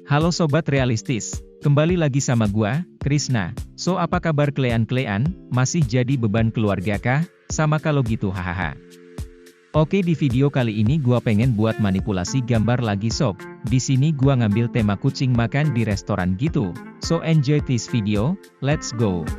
Halo Sobat Realistis, kembali lagi sama gua, Krisna. So apa kabar klean-klean, masih jadi beban keluarga kah? Sama kalau gitu hahaha. Oke, di video kali ini gua pengen buat manipulasi gambar lagi sob. Di sini gua ngambil tema kucing makan di restoran gitu. So enjoy this video, let's go.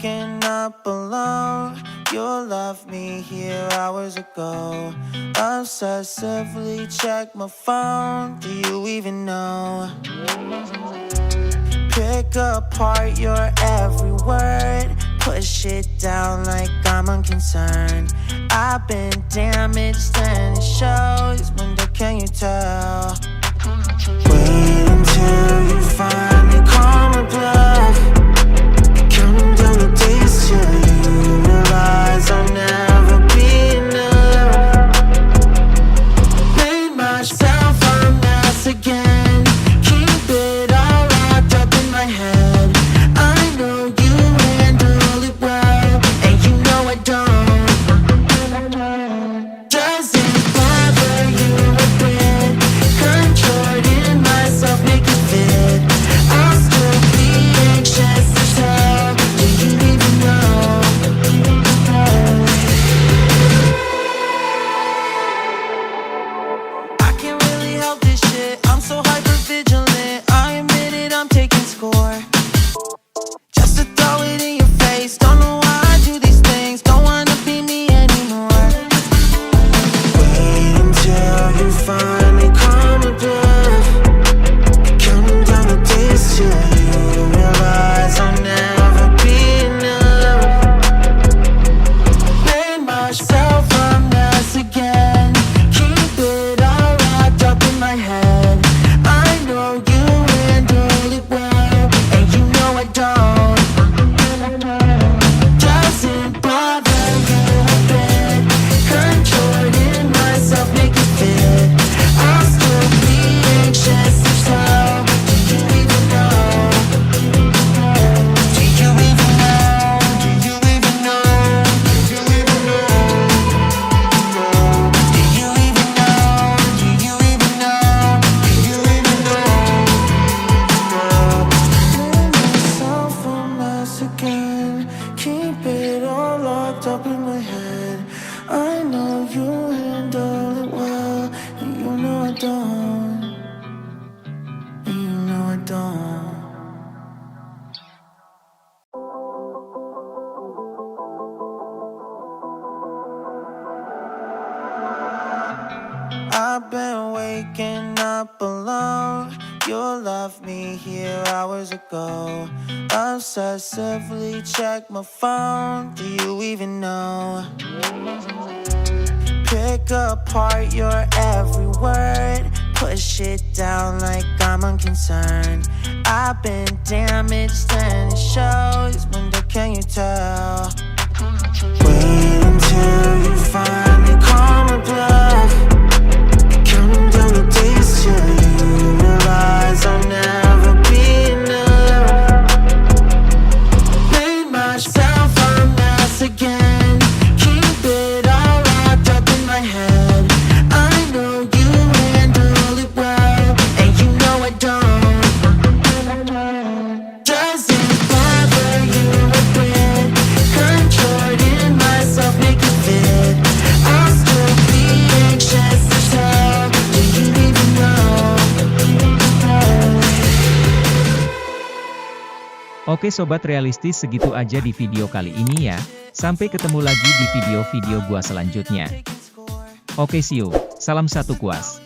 waking up alone. You left me here hours ago. Obsessively check my phone. Do you even know? Pick apart your every word. Push it down like I'm unconcerned. I've been damaged and it shows. Wonder, can you tell? Wait until you finally call my bluff. Counting down the days till you realize I'll never be enough. Made myself a mess again. Keep it all locked up in my head. I know you handle it well, and you know I don't. Doesn't bother you a bit. Controlling myself, make it fit. I'll still be anxious as hell. Do you even know? I can't really help this shit. I'm so hyper vigilant. I admit it, I'm taking score. Just to throw it in your face. Don't know why I do these things. Don't wanna be me anymore. Wait until you finally call me bluff. Counting down the days till you realize I'll never be enough. Made myself a mess again. Keep it all locked up in my head. I know you handle it well, and you know I don't. Doesn't bother you a bit. Controlling myself, make it fit. I'll still be anxious as hell. Do you even know? Do you even know? Do you even know? Do you even know? Do you even know? Do you even know? Do you even know? Made myself a mess again. Keep it all locked up in my head. I know you handle it well, and you know I don't. And you know I don't. I've been waking up alone. You left me here hours ago. Obsessively check my phone. Do you even know? Pick apart your every word. Push it down like I'm unconcerned. I've been damaged and it shows. Wonder, can you tell? Wait until you finally call my bluff. Counting down the days till you realize I'll never be enough. Made myself a mess again. Keep it all locked up in my head. I know you handle it well, and you know I don't. Doesn't bother you a bit. Controlling myself, make it fit. I'll still be anxious as hell. Do you even know? Oke sobat realistis, segitu aja di video kali ini ya. Sampai ketemu lagi di video-video gua selanjutnya. Oke, see you. Salam satu kuas.